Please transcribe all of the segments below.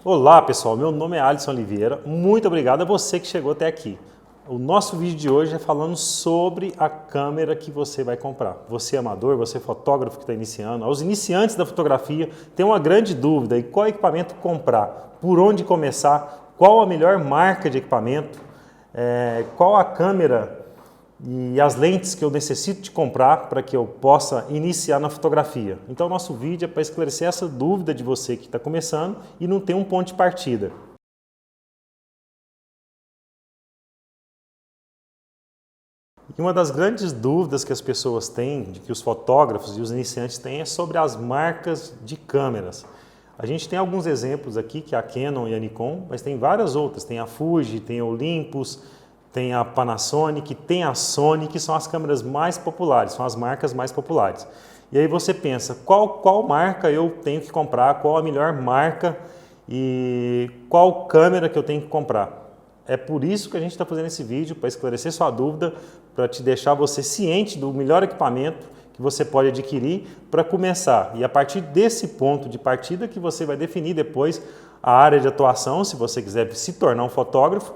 Olá pessoal, meu nome é Alisson Oliveira, muito obrigado a você que chegou até aqui. O nosso vídeo de hoje é falando sobre a câmera que você vai comprar. Você é amador, você é fotógrafo que está iniciando, aos iniciantes da fotografia tem uma grande dúvida: e qual equipamento comprar, por onde começar, qual a melhor marca de equipamento, qual a câmera e as lentes que eu necessito de comprar para que eu possa iniciar na fotografia. Então, nosso vídeo é para esclarecer essa dúvida de você que está começando e não tem um ponto de partida. E uma das grandes dúvidas que as pessoas têm, de que os fotógrafos e os iniciantes têm, é sobre as marcas de câmeras. A gente tem alguns exemplos aqui, que é a Canon e a Nikon, mas tem várias outras. Tem a Fuji, tem a Olympus, tem a Panasonic, tem a Sony, que são as câmeras mais populares, são as marcas mais populares. E aí você pensa, qual marca eu tenho que comprar, qual a melhor marca e qual câmera que eu tenho que comprar? É por isso que a gente está fazendo esse vídeo, para esclarecer sua dúvida, para te deixar você ciente do melhor equipamento que você pode adquirir para começar. E a partir desse ponto de partida que você vai definir depois a área de atuação, se você quiser se tornar um fotógrafo,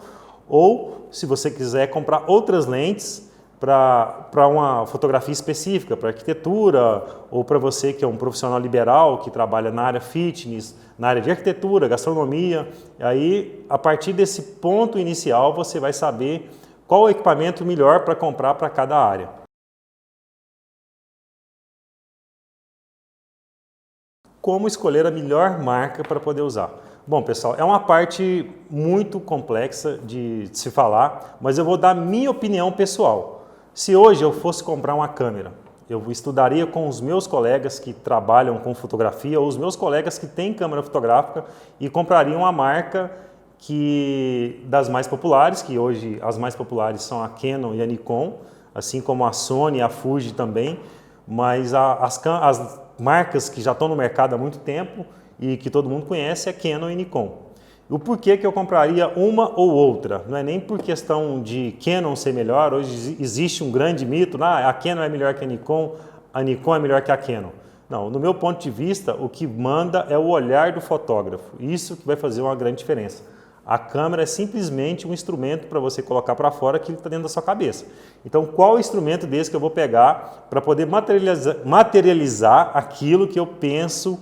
ou se você quiser comprar outras lentes para uma fotografia específica, para arquitetura, ou para você que é um profissional liberal, que trabalha na área fitness, na área de arquitetura, gastronomia. Aí, a partir desse ponto inicial, você vai saber qual o equipamento melhor para comprar para cada área. Como escolher a melhor marca para poder usar? Bom, pessoal, é uma parte muito complexa de se falar, mas eu vou dar minha opinião pessoal. Se hoje eu fosse comprar uma câmera, eu estudaria com os meus colegas que trabalham com fotografia ou os meus colegas que têm câmera fotográfica e compraria uma marca das mais populares, que hoje as mais populares são a Canon e a Nikon, assim como a Sony e a Fuji também, mas as marcas que já estão no mercado há muito tempo e que todo mundo conhece é Canon e Nikon. O porquê que eu compraria uma ou outra? Não é nem por questão de Canon ser melhor. Hoje existe um grande mito, a Canon é melhor que a Nikon é melhor que a Canon. Não, no meu ponto de vista, o que manda é o olhar do fotógrafo. Isso que vai fazer uma grande diferença. A câmera é simplesmente um instrumento para você colocar para fora aquilo que está dentro da sua cabeça. Então, qual instrumento desse que eu vou pegar para poder materializar aquilo que eu penso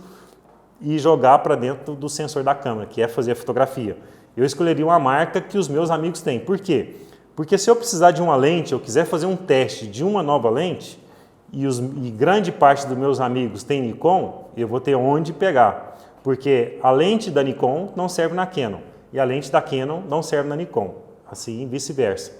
e jogar para dentro do sensor da câmera, que é fazer a fotografia? Eu escolheria uma marca que os meus amigos têm. Por quê? Porque se eu precisar de uma lente, eu quiser fazer um teste de uma nova lente, e grande parte dos meus amigos tem Nikon, eu vou ter onde pegar. Porque a lente da Nikon não serve na Canon, e a lente da Canon não serve na Nikon, assim vice-versa.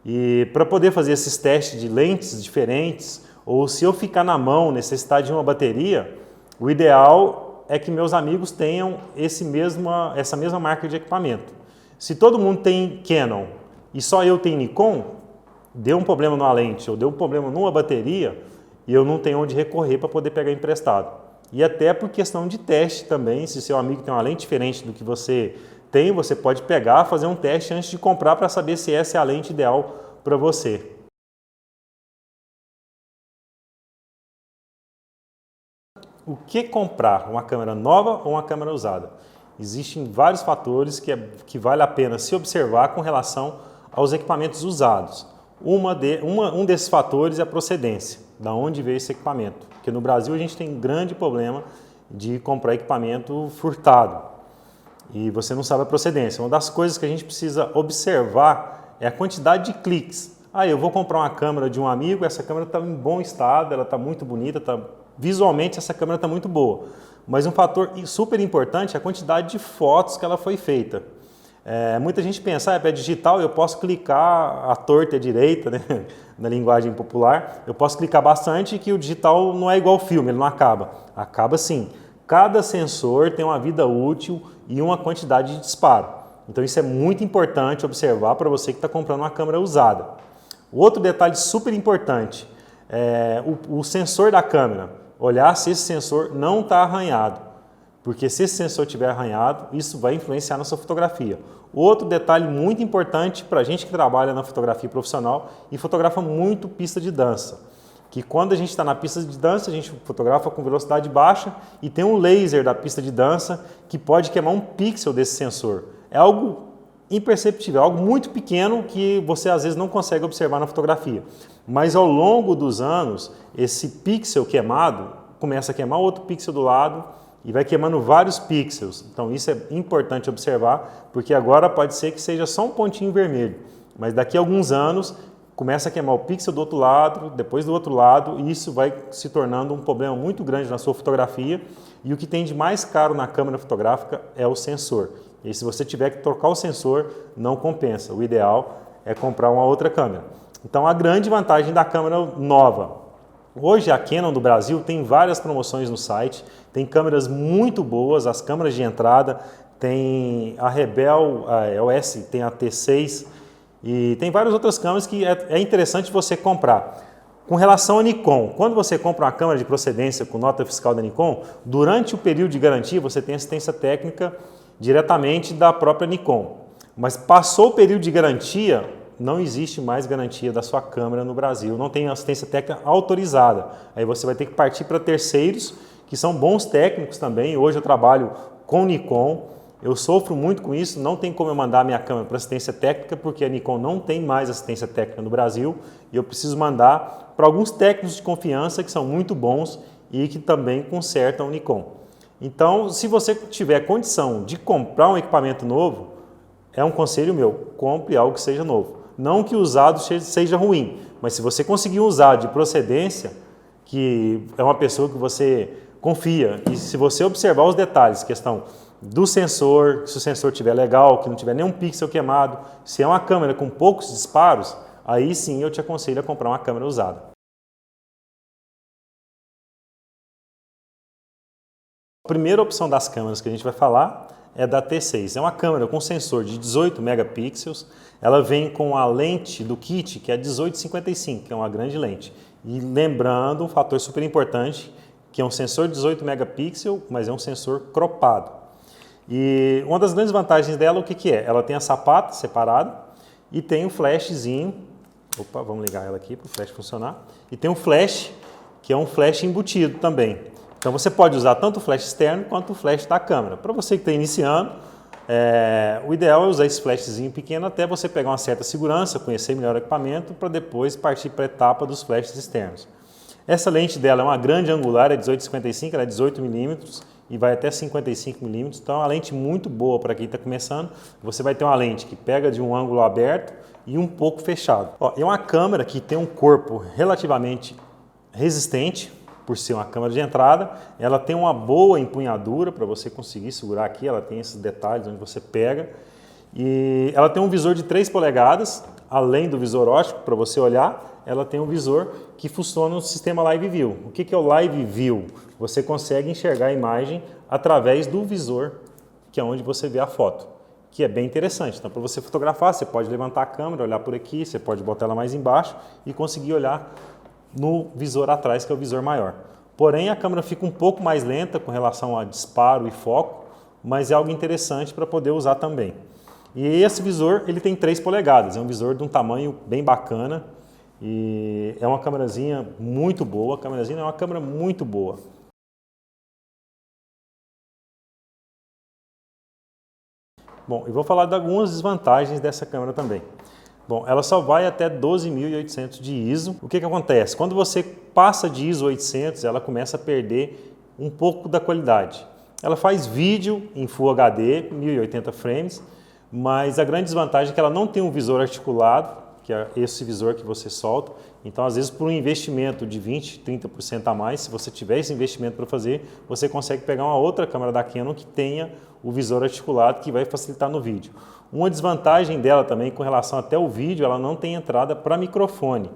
E para poder fazer esses testes de lentes diferentes, ou se eu ficar na mão, necessitar de uma bateria, o ideal é que meus amigos tenham essa mesma marca de equipamento. Se todo mundo tem Canon e só eu tenho Nikon, deu um problema numa lente ou deu um problema numa bateria e eu não tenho onde recorrer para poder pegar emprestado. E até por questão de teste também, se seu amigo tem uma lente diferente do que você tem, você pode pegar, fazer um teste antes de comprar para saber se essa é a lente ideal para você. O que comprar? Uma câmera nova ou uma câmera usada? Existem vários fatores que vale a pena se observar com relação aos equipamentos usados. Um desses fatores é a procedência, da onde veio esse equipamento. Porque no Brasil a gente tem um grande problema de comprar equipamento furtado e você não sabe a procedência. Uma das coisas que a gente precisa observar é a quantidade de cliques. Eu vou comprar uma câmera de um amigo, essa câmera está em bom estado, ela está muito bonita, visualmente essa câmera está muito boa. Mas um fator super importante é a quantidade de fotos que ela foi feita. Muita gente pensa, é digital, eu posso clicar à torta e à direita, né? Na linguagem popular, eu posso clicar bastante, que o digital não é igual ao filme, ele não acaba. Acaba sim. Cada sensor tem uma vida útil e uma quantidade de disparo. Então isso é muito importante observar para você que está comprando uma câmera usada. Outro detalhe super importante é o sensor da câmera. Olhar se esse sensor não está arranhado. Porque se esse sensor estiver arranhado, isso vai influenciar na sua fotografia. Outro detalhe muito importante para a gente que trabalha na fotografia profissional e fotografa muito pista de dança, que quando a gente está na pista de dança, a gente fotografa com velocidade baixa e tem um laser da pista de dança que pode queimar um pixel desse sensor. É algo imperceptível, algo muito pequeno que você às vezes não consegue observar na fotografia. Mas ao longo dos anos, esse pixel queimado começa a queimar outro pixel do lado e vai queimando vários pixels. Então isso é importante observar, porque agora pode ser que seja só um pontinho vermelho, mas daqui a alguns anos começa a queimar o pixel do outro lado, depois do outro lado, e isso vai se tornando um problema muito grande na sua fotografia. E o que tem de mais caro na câmera fotográfica é o sensor. E se você tiver que trocar o sensor, não compensa. O ideal é comprar uma outra câmera. Então a grande vantagem da câmera nova. Hoje a Canon do Brasil tem várias promoções no site, tem câmeras muito boas, as câmeras de entrada, tem a Rebel, a EOS, tem a T6, e tem várias outras câmeras que é interessante você comprar. Com relação a Nikon, quando você compra uma câmera de procedência com nota fiscal da Nikon, durante o período de garantia você tem assistência técnica diretamente da própria Nikon. Mas passou o período de garantia, não existe mais garantia da sua câmera no Brasil, não tem assistência técnica autorizada. Aí você vai ter que partir para terceiros, que são bons técnicos também. Hoje eu trabalho com Nikon. Eu sofro muito com isso, não tem como eu mandar minha câmera para assistência técnica, porque a Nikon não tem mais assistência técnica no Brasil, e eu preciso mandar para alguns técnicos de confiança que são muito bons e que também consertam o Nikon. Então, se você tiver condição de comprar um equipamento novo, é um conselho meu, compre algo que seja novo. Não que o usado seja ruim, mas se você conseguir usar de procedência, que é uma pessoa que você confia, e se você observar os detalhes, questão do sensor, se o sensor estiver legal, que não tiver nenhum pixel queimado, se é uma câmera com poucos disparos, aí sim eu te aconselho a comprar uma câmera usada. A primeira opção das câmeras que a gente vai falar é da T6. É uma câmera com sensor de 18 megapixels, ela vem com a lente do kit, que é 18-55, que é uma grande lente. E lembrando um fator super importante, que é um sensor de 18 megapixels, mas é um sensor cropado. E uma das grandes vantagens dela, o que é? Ela tem a sapata separada e tem um flashzinho. Opa, vamos ligar ela aqui para o flash funcionar. E tem um flash, que é um flash embutido também. Então você pode usar tanto o flash externo quanto o flash da câmera. Para você que está iniciando, o ideal é usar esse flashzinho pequeno até você pegar uma certa segurança, conhecer melhor o equipamento, para depois partir para a etapa dos flashes externos. Essa lente dela é uma grande angular, é 18-55, ela é 18 milímetros e vai até 55 milímetros, então é uma lente muito boa para quem está começando. Você vai ter uma lente que pega de um ângulo aberto e um pouco fechado. É uma câmera que tem um corpo relativamente resistente, por ser uma câmera de entrada, ela tem uma boa empunhadura para você conseguir segurar aqui, ela tem esses detalhes onde você pega, e ela tem um visor de 3 polegadas, além do visor óptico para você olhar, ela tem um visor que funciona no sistema Live View. O que é o Live View? Você consegue enxergar a imagem através do visor, que é onde você vê a foto, que é bem interessante. Então, para você fotografar, você pode levantar a câmera, olhar por aqui, você pode botar ela mais embaixo e conseguir olhar no visor atrás, que é o visor maior. Porém, a câmera fica um pouco mais lenta com relação a disparo e foco, mas é algo interessante para poder usar também. E esse visor, ele tem 3 polegadas, é um visor de um tamanho bem bacana e é uma câmerazinha muito boa, a câmerazinha é uma câmera muito boa. Bom, eu vou falar de algumas desvantagens dessa câmera também. Bom, ela só vai até 12.800 de ISO. O que acontece? Quando você passa de ISO 800, ela começa a perder um pouco da qualidade. Ela faz vídeo em Full HD, 1080 frames, mas a grande desvantagem é que ela não tem um visor articulado, que é esse visor que você solta. Então, às vezes, por um investimento de 20%, 30% a mais, se você tiver esse investimento para fazer, você consegue pegar uma outra câmera da Canon que tenha o visor articulado, que vai facilitar no vídeo. Uma desvantagem dela também, com relação até o vídeo, ela não tem entrada para microfone.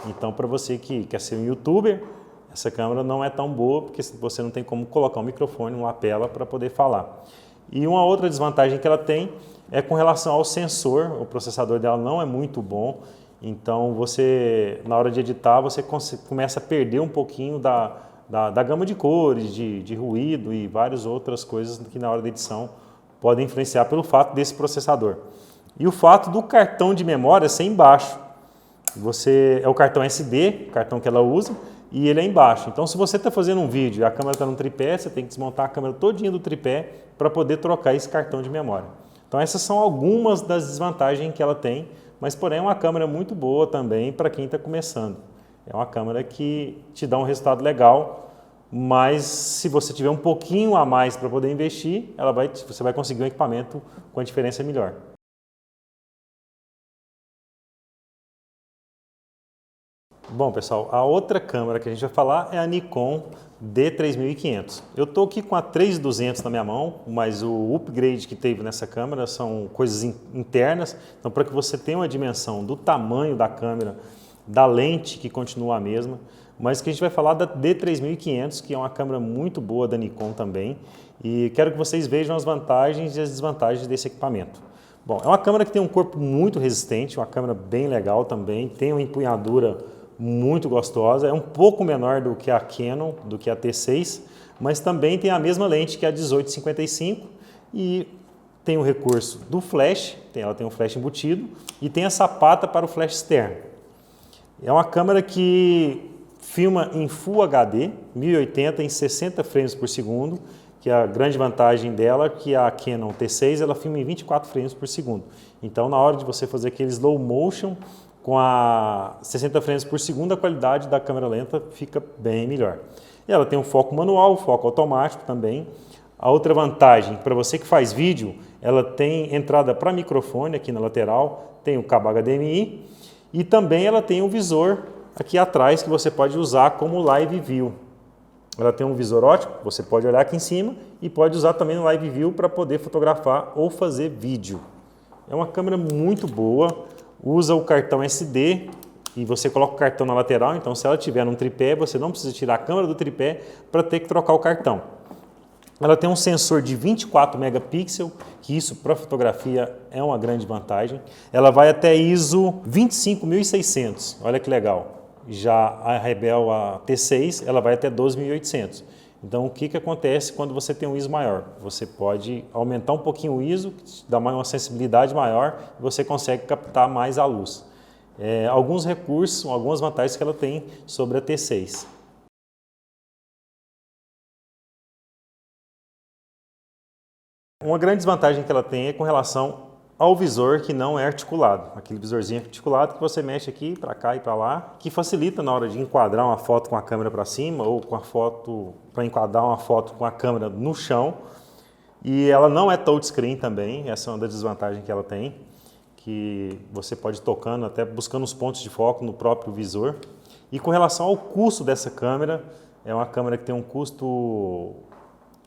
Então, para você que quer ser um youtuber, essa câmera não é tão boa, porque você não tem como colocar um microfone, uma lapela para poder falar. E uma outra desvantagem que ela tem é com relação ao sensor. O processador dela não é muito bom, então você, na hora de editar, você começa a perder um pouquinho da gama de cores, de ruído e várias outras coisas que na hora da edição podem influenciar pelo fato desse processador. E o fato do cartão de memória ser embaixo. é o cartão SD, o cartão que ela usa, e ele é embaixo. Então, se você está fazendo um vídeo e a câmera está no tripé, você tem que desmontar a câmera todinha do tripé para poder trocar esse cartão de memória. Então, essas são algumas das desvantagens que ela tem, mas porém é uma câmera muito boa também para quem está começando. É uma câmera que te dá um resultado legal, mas se você tiver um pouquinho a mais para poder investir, você vai conseguir um equipamento com a diferença melhor. Bom, pessoal, a outra câmera que a gente vai falar é a Nikon D3500. Eu estou aqui com a 3200 na minha mão, mas o upgrade que teve nessa câmera são coisas internas. Então, para que você tenha uma dimensão do tamanho da câmera, da lente, que continua a mesma, mas que a gente vai falar da D3500, que é uma câmera muito boa da Nikon também, e quero que vocês vejam as vantagens e as desvantagens desse equipamento. Bom, é uma câmera que tem um corpo muito resistente, uma câmera bem legal também, tem uma empunhadura muito gostosa, é um pouco menor do que a Canon, do que a T6, mas também tem a mesma lente que a 18-55 e tem o recurso do flash, ela tem um flash embutido e tem a sapata para o flash externo. É uma câmera que filma em Full HD, 1080 em 60 frames por segundo, que é a grande vantagem dela, que a Canon T6 ela filma em 24 frames por segundo. Então, na hora de você fazer aquele slow motion, com a 60 frames por segundo, a qualidade da câmera lenta fica bem melhor. E ela tem um foco manual, foco automático também. A outra vantagem, para você que faz vídeo, ela tem entrada para microfone aqui na lateral, tem o cabo HDMI e também ela tem um visor aqui atrás que você pode usar como live view. Ela tem um visor ótico, você pode olhar aqui em cima e pode usar também no live view para poder fotografar ou fazer vídeo. É uma câmera muito boa. Usa o cartão SD e você coloca o cartão na lateral, então se ela estiver num tripé, você não precisa tirar a câmera do tripé para ter que trocar o cartão. Ela tem um sensor de 24 megapixels, que isso para fotografia é uma grande vantagem. Ela vai até ISO 25600, olha que legal. Já a Rebel, a T6, ela vai até 12800. Então, o que acontece quando você tem um ISO maior? Você pode aumentar um pouquinho o ISO, que te dá uma sensibilidade maior e você consegue captar mais a luz. Alguns recursos, algumas vantagens que ela tem sobre a T6. Uma grande desvantagem que ela tem é com relação ao visor que não é articulado. Aquele visorzinho articulado que você mexe aqui para cá e para lá, que facilita na hora de enquadrar uma foto com a câmera para cima ou com a foto para enquadrar uma foto com a câmera no chão. E ela não é touchscreen também, essa é uma das desvantagens que ela tem, que você pode ir tocando, até buscando os pontos de foco no próprio visor. E com relação ao custo dessa câmera, é uma câmera que tem um custo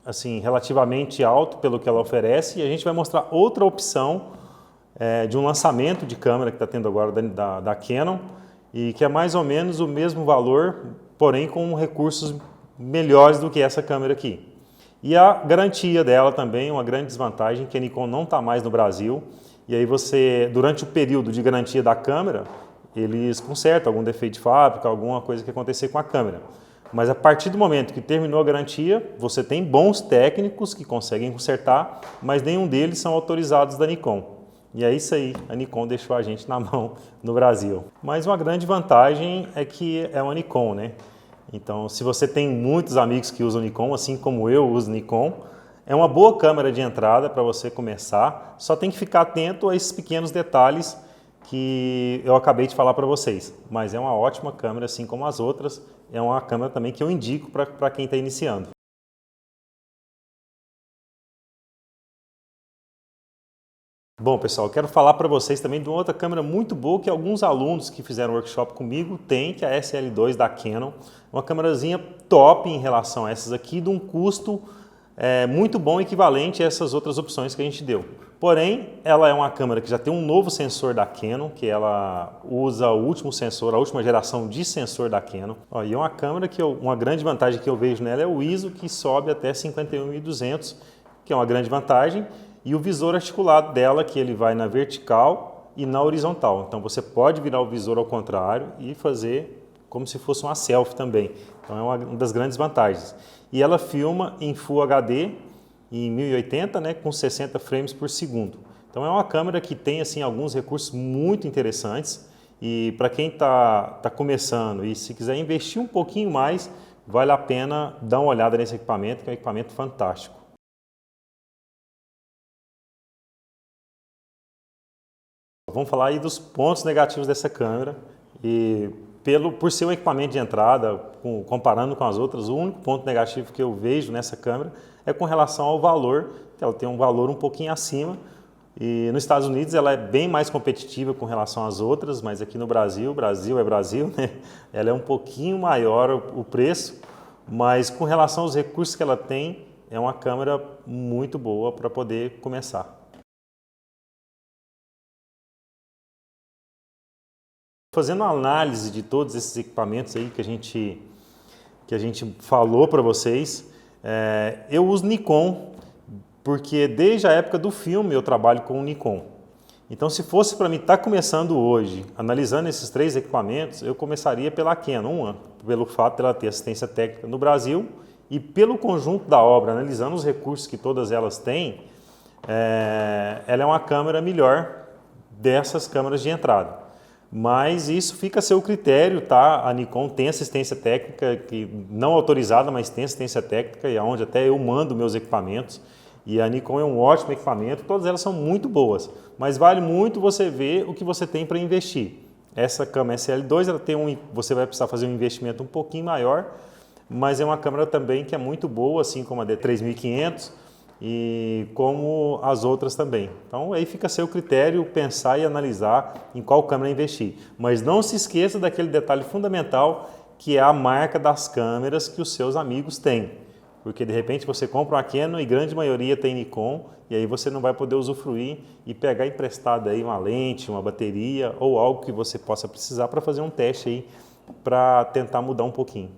assim, relativamente alto pelo que ela oferece, e a gente vai mostrar outra opção de um lançamento de câmera que está tendo agora da Canon, e que é mais ou menos o mesmo valor, porém com recursos melhores do que essa câmera aqui. E a garantia dela também, uma grande desvantagem, que a Nikon não está mais no Brasil, e aí você, durante o período de garantia da câmera, eles consertam algum defeito de fábrica, alguma coisa que acontecer com a câmera. Mas a partir do momento que terminou a garantia, você tem bons técnicos que conseguem consertar, mas nenhum deles são autorizados da Nikon. E é isso aí, a Nikon deixou a gente na mão no Brasil. Mas uma grande vantagem é que é uma Nikon, né? Então, se você tem muitos amigos que usam Nikon, assim como eu uso Nikon, é uma boa câmera de entrada para você começar. Só tem que ficar atento a esses pequenos detalhes que eu acabei de falar para vocês. Mas é uma ótima câmera, assim como as outras. É uma câmera também que eu indico para quem está iniciando. Bom, pessoal, eu quero falar para vocês também de uma outra câmera muito boa que alguns alunos que fizeram workshop comigo têm, que é a SL2 da Canon. Uma câmerazinha top em relação a essas aqui, de um custo muito bom, equivalente a essas outras opções que a gente deu. Porém, ela é uma câmera que já tem um novo sensor da Canon, que ela usa o último sensor, a última geração de sensor da Canon. E é uma câmera que uma grande vantagem que eu vejo nela é o ISO, que sobe até 51.200, que é uma grande vantagem, e o visor articulado dela, que ele vai na vertical e na horizontal. Então você pode virar o visor ao contrário e fazer como se fosse uma selfie também. Então é uma das grandes vantagens. E ela filma em Full HD, em 1080, né, com 60 frames por segundo. Então é uma câmera que tem assim, alguns recursos muito interessantes E para quem tá começando e se quiser investir um pouquinho mais, vale a pena dar uma olhada nesse equipamento, que é um equipamento fantástico. Vamos falar aí dos pontos negativos dessa câmera. E por ser um equipamento de entrada, comparando com as outras, o único ponto negativo que eu vejo nessa câmera é com relação ao valor, que ela tem um valor um pouquinho acima. E nos Estados Unidos ela é bem mais competitiva com relação às outras, mas aqui no Brasil, Brasil é Brasil, né? Ela é um pouquinho maior o preço, mas com relação aos recursos que ela tem, é uma câmera muito boa para poder começar. Fazendo uma análise de todos esses equipamentos aí que a gente falou para vocês, eu uso Nikon porque desde a época do filme eu trabalho com o Nikon. Então, se fosse para mim estar começando hoje, analisando esses 3 equipamentos, eu começaria pela Canon, pelo fato dela ter assistência técnica no Brasil e pelo conjunto da obra, analisando os recursos que todas elas têm, ela é uma câmera melhor dessas câmeras de entrada. Mas isso fica a seu critério, tá? A Nikon tem assistência técnica, que não autorizada, mas tem assistência técnica, e é onde até eu mando meus equipamentos. E a Nikon é um ótimo equipamento, todas elas são muito boas, mas vale muito você ver o que você tem para investir. Essa câmera SL2, você vai precisar fazer um investimento um pouquinho maior, mas é uma câmera também que é muito boa, assim como a D3500 e como as outras também. Então aí fica a seu critério pensar e analisar em qual câmera investir. Mas não se esqueça daquele detalhe fundamental que é a marca das câmeras que os seus amigos têm. Porque de repente você compra uma Canon e grande maioria tem Nikon e aí você não vai poder usufruir e pegar emprestado aí uma lente, uma bateria ou algo que você possa precisar para fazer um teste aí para tentar mudar um pouquinho.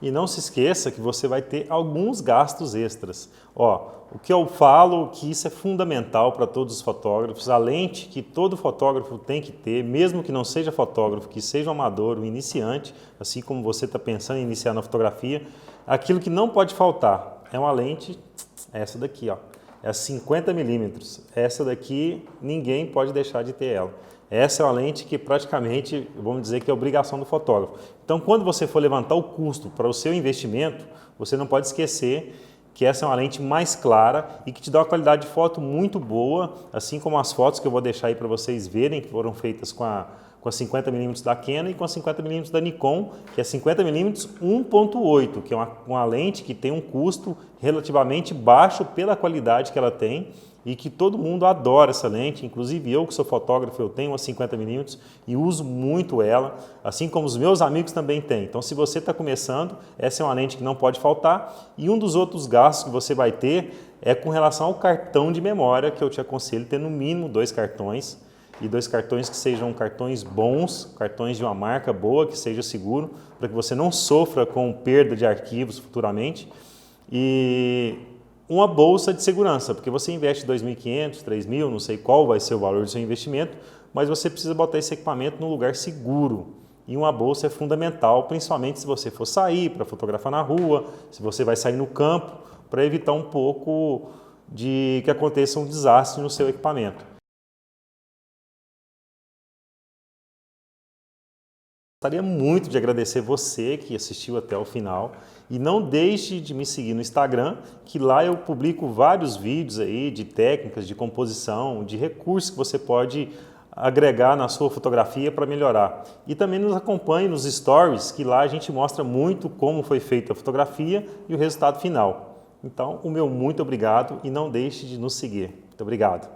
E não se esqueça que você vai ter alguns gastos extras. O que eu falo que isso é fundamental para todos os fotógrafos, a lente que todo fotógrafo tem que ter, mesmo que não seja fotógrafo, que seja um amador, um iniciante, assim como você está pensando em iniciar na fotografia, aquilo que não pode faltar é uma lente, essa daqui, é 50mm. Essa daqui ninguém pode deixar de ter ela. Essa é uma lente que praticamente, vamos dizer que é obrigação do fotógrafo. Então, quando você for levantar o custo para o seu investimento, você não pode esquecer que essa é uma lente mais clara e que te dá uma qualidade de foto muito boa, assim como as fotos que eu vou deixar aí para vocês verem, que foram feitas com a 50mm da Canon e com a 50mm da Nikon, que é 50mm 1.8, que é uma lente que tem um custo relativamente baixo pela qualidade que ela tem e que todo mundo adora essa lente, inclusive eu que sou fotógrafo, eu tenho uma 50mm e uso muito ela, assim como os meus amigos também têm. Então, se você está começando, essa é uma lente que não pode faltar. E um dos outros gastos que você vai ter é com relação ao cartão de memória, que eu te aconselho ter no mínimo 2 cartões, e 2 cartões que sejam cartões bons, cartões de uma marca boa, que seja seguro, para que você não sofra com perda de arquivos futuramente. E uma bolsa de segurança, porque você investe 2.500, 3.000, não sei qual vai ser o valor do seu investimento, mas você precisa botar esse equipamento num lugar seguro. E uma bolsa é fundamental, principalmente se você for sair para fotografar na rua, se você vai sair no campo, para evitar um pouco de que aconteça um desastre no seu equipamento. Gostaria muito de agradecer você que assistiu até o final e não deixe de me seguir no Instagram, que lá eu publico vários vídeos aí de técnicas, de composição, de recursos que você pode agregar na sua fotografia para melhorar. E também nos acompanhe nos stories, que lá a gente mostra muito como foi feita a fotografia e o resultado final. Então, o meu muito obrigado e não deixe de nos seguir. Muito obrigado.